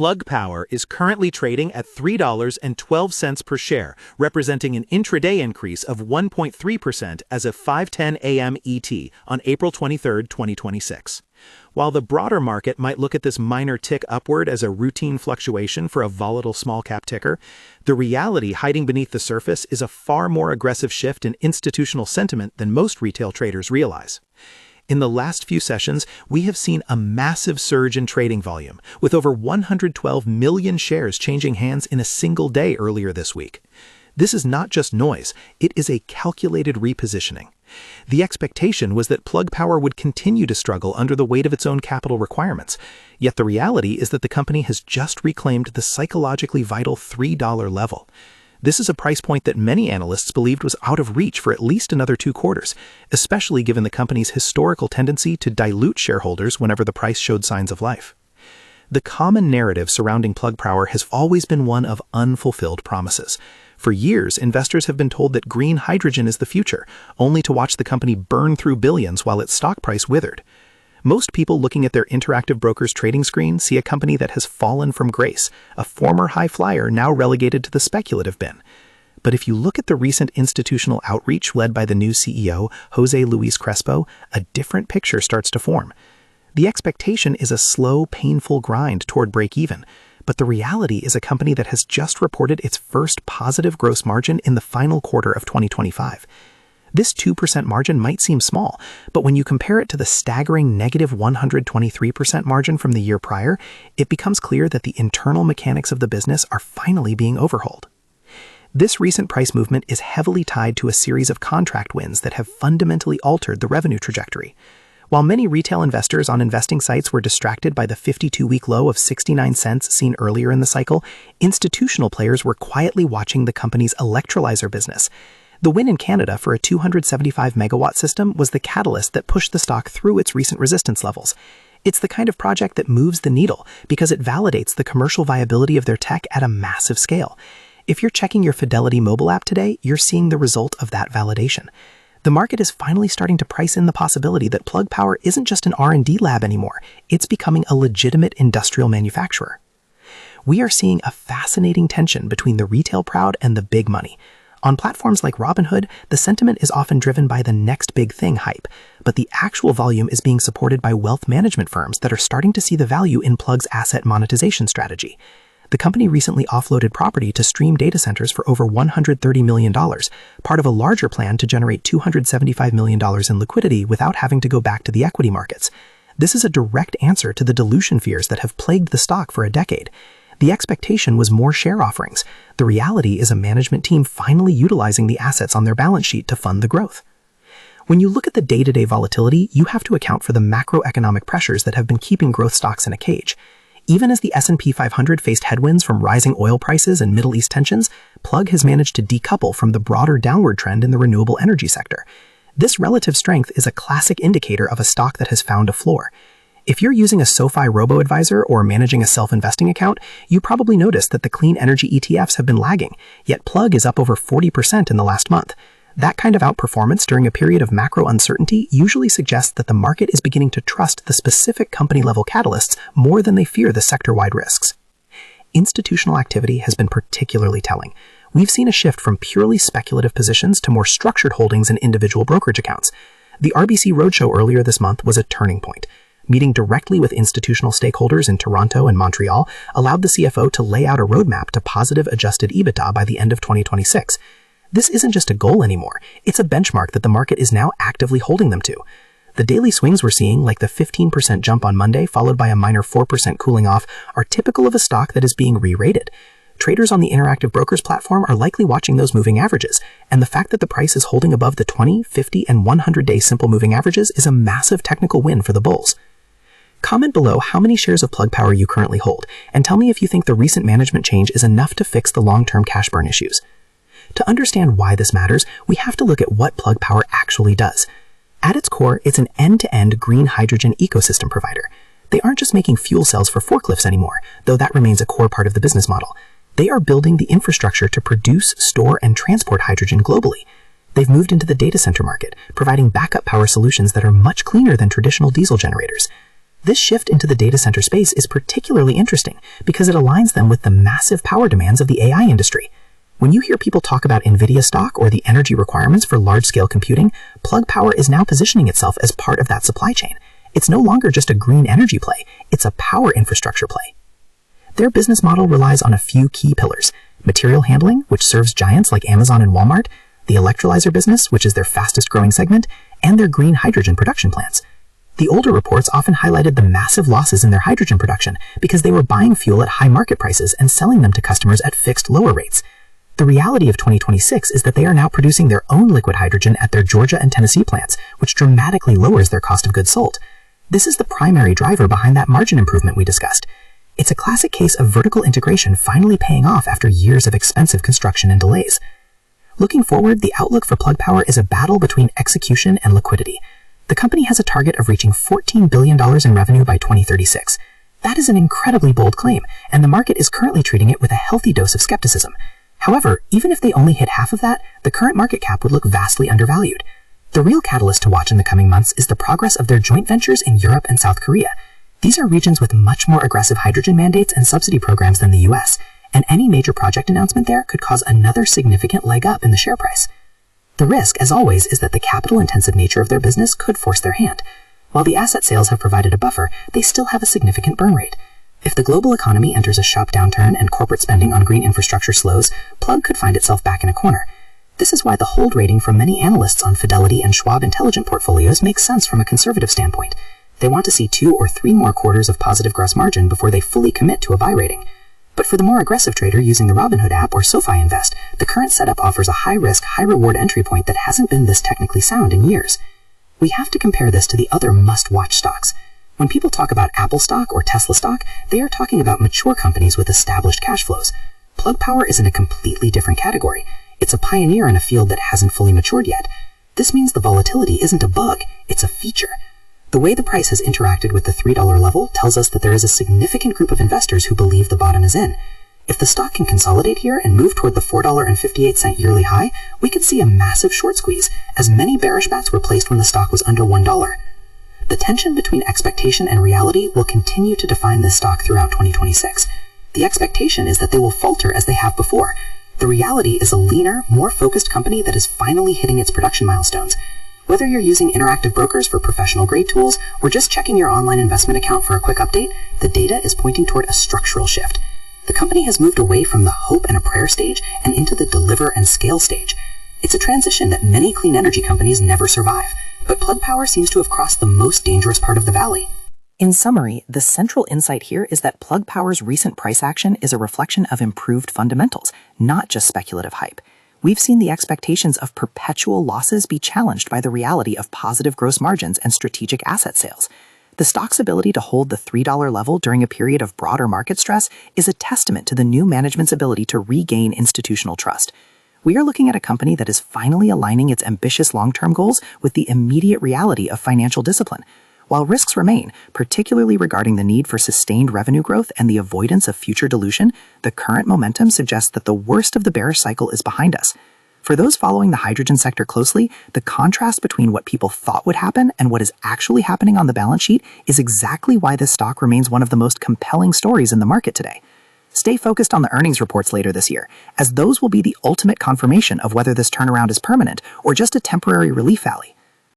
Plug Power is currently trading at $3.12 per share, representing an intraday increase of 1.3% as of 5:10 a.m. ET on April 23, 2026. While the broader market might look at this minor tick upward as a routine fluctuation for a volatile small-cap ticker, the reality hiding beneath the surface is a far more aggressive shift in institutional sentiment than most retail traders realize. In the last few sessions, we have seen a massive surge in trading volume, with over 112 million shares changing hands in a single day earlier this week. This is not just noise, it is a calculated repositioning. The expectation was that Plug Power would continue to struggle under the weight of its own capital requirements, yet the reality is that the company has just reclaimed the psychologically vital $3 level. This is a price point that many analysts believed was out of reach for at least another 2 quarters, especially given the company's historical tendency to dilute shareholders whenever the price showed signs of life. The common narrative surrounding Plug Power has always been one of unfulfilled promises. For years, investors have been told that green hydrogen is the future, only to watch the company burn through billions while its stock price withered. Most people looking at their Interactive Brokers trading screen see a company that has fallen from grace, a former high flyer now relegated to the speculative bin. But if you look at the recent institutional outreach led by the new CEO, Jose Luis Crespo, a different picture starts to form. The expectation is a slow, painful grind toward break-even, but the reality is a company that has just reported its first positive gross margin in the final quarter of 2025. This 2% margin might seem small, but when you compare it to the staggering negative 123% margin from the year prior, it becomes clear that the internal mechanics of the business are finally being overhauled. This recent price movement is heavily tied to a series of contract wins that have fundamentally altered the revenue trajectory. While many retail investors on investing sites were distracted by the 52-week low of 69 cents seen earlier in the cycle, institutional players were quietly watching the company's Electrolyzer business. The win in Canada for a 275-megawatt system was the catalyst that pushed the stock through its recent resistance levels. It's the kind of project that moves the needle because it validates the commercial viability of their tech at a massive scale. If you're checking your Fidelity mobile app today, you're seeing the result of that validation. The market is finally starting to price in the possibility that Plug Power isn't just an R&D lab anymore, it's becoming a legitimate industrial manufacturer. We are seeing a fascinating tension between the retail crowd and the big money. On platforms like Robinhood, the sentiment is often driven by the next big thing hype, but the actual volume is being supported by wealth management firms that are starting to see the value in Plug's asset monetization strategy. The company recently offloaded property to stream data centers for over $130 million, part of a larger plan to generate $275 million in liquidity without having to go back to the equity markets. This is a direct answer to the dilution fears that have plagued the stock for a decade. The expectation was more share offerings. The reality is a management team finally utilizing the assets on their balance sheet to fund the growth. When you look at the day-to-day volatility, you have to account for the macroeconomic pressures that have been keeping growth stocks in a cage. Even as the S&P 500 faced headwinds from rising oil prices and Middle East tensions, Plug has managed to decouple from the broader downward trend in the renewable energy sector. This relative strength is a classic indicator of a stock that has found a floor. If you're using a SoFi robo-advisor or managing a self-investing account, you probably noticed that the clean energy ETFs have been lagging, yet Plug is up over 40% in the last month. That kind of outperformance during a period of macro uncertainty usually suggests that the market is beginning to trust the specific company-level catalysts more than they fear the sector-wide risks. Institutional activity has been particularly telling. We've seen a shift from purely speculative positions to more structured holdings in individual brokerage accounts. The RBC Roadshow earlier this month was a turning point. Meeting directly with institutional stakeholders in Toronto and Montreal allowed the CFO to lay out a roadmap to positive adjusted EBITDA by the end of 2026. This isn't just a goal anymore, it's a benchmark that the market is now actively holding them to. The daily swings we're seeing, like the 15% jump on Monday followed by a minor 4% cooling off, are typical of a stock that is being re-rated. Traders on the Interactive Brokers platform are likely watching those moving averages, and the fact that the price is holding above the 20, 50, and 100-day simple moving averages is a massive technical win for the bulls. Comment below how many shares of Plug Power you currently hold, and tell me if you think the recent management change is enough to fix the long-term cash burn issues. To understand why this matters, we have to look at what Plug Power actually does. At its core, it's an end-to-end green hydrogen ecosystem provider. They aren't just making fuel cells for forklifts anymore, though that remains a core part of the business model. They are building the infrastructure to produce, store, and transport hydrogen globally. They've moved into the data center market, providing backup power solutions that are much cleaner than traditional diesel generators. This shift into the data center space is particularly interesting because it aligns them with the massive power demands of the AI industry. When you hear people talk about NVIDIA stock or the energy requirements for large-scale computing, Plug Power is now positioning itself as part of that supply chain. It's no longer just a green energy play, it's a power infrastructure play. Their business model relies on a few key pillars: material handling, which serves giants like Amazon and Walmart, the electrolyzer business, which is their fastest-growing segment, and their green hydrogen production plants. The older reports often highlighted the massive losses in their hydrogen production because they were buying fuel at high market prices and selling them to customers at fixed lower rates. The reality of 2026 is that they are now producing their own liquid hydrogen at their Georgia and Tennessee plants, which dramatically lowers their cost of goods sold. This is the primary driver behind that margin improvement we discussed. It's a classic case of vertical integration finally paying off after years of expensive construction and delays. Looking forward, the outlook for Plug Power is a battle between execution and liquidity. The company has a target of reaching $14 billion in revenue by 2036. That is an incredibly bold claim, and the market is currently treating it with a healthy dose of skepticism. However, even if they only hit half of that, the current market cap would look vastly undervalued. The real catalyst to watch in the coming months is the progress of their joint ventures in Europe and South Korea. These are regions with much more aggressive hydrogen mandates and subsidy programs than the US, and any major project announcement there could cause another significant leg up in the share price. The risk, as always, is that the capital-intensive nature of their business could force their hand. While the asset sales have provided a buffer, they still have a significant burn rate. If the global economy enters a sharp downturn and corporate spending on green infrastructure slows, Plug could find itself back in a corner. This is why the hold rating from many analysts on Fidelity and Schwab Intelligent portfolios makes sense from a conservative standpoint. They want to see 2 or 3 more quarters of positive gross margin before they fully commit to a buy rating. But for the more aggressive trader using the Robinhood app or SoFi Invest, the current setup offers a high-risk, high-reward entry point that hasn't been this technically sound in years. We have to compare this to the other must-watch stocks. When people talk about Apple stock or Tesla stock, they are talking about mature companies with established cash flows. Plug Power is in a completely different category. It's a pioneer in a field that hasn't fully matured yet. This means the volatility isn't a bug, it's a feature. The way the price has interacted with the $3 level tells us that there is a significant group of investors who believe the bottom is in. If the stock can consolidate here and move toward the $4.58 yearly high, we could see a massive short squeeze, as many bearish bets were placed when the stock was under $1. The tension between expectation and reality will continue to define this stock throughout 2026. The expectation is that they will falter as they have before. The reality is a leaner, more focused company that is finally hitting its production milestones. Whether you're using Interactive Brokers for professional-grade tools or just checking your online investment account for a quick update, the data is pointing toward a structural shift. The company has moved away from the hope and a prayer stage and into the deliver and scale stage. It's a transition that many clean energy companies never survive, but Plug Power seems to have crossed the most dangerous part of the valley. In summary, the central insight here is that Plug Power's recent price action is a reflection of improved fundamentals, not just speculative hype. We've seen the expectations of perpetual losses be challenged by the reality of positive gross margins and strategic asset sales. The stock's ability to hold the $3 level during a period of broader market stress is a testament to the new management's ability to regain institutional trust. We are looking at a company that is finally aligning its ambitious long-term goals with the immediate reality of financial discipline. While risks remain, particularly regarding the need for sustained revenue growth and the avoidance of future dilution, the current momentum suggests that the worst of the bearish cycle is behind us. For those following the hydrogen sector closely, the contrast between what people thought would happen and what is actually happening on the balance sheet is exactly why this stock remains one of the most compelling stories in the market today. Stay focused on the earnings reports later this year, as those will be the ultimate confirmation of whether this turnaround is permanent or just a temporary relief valley.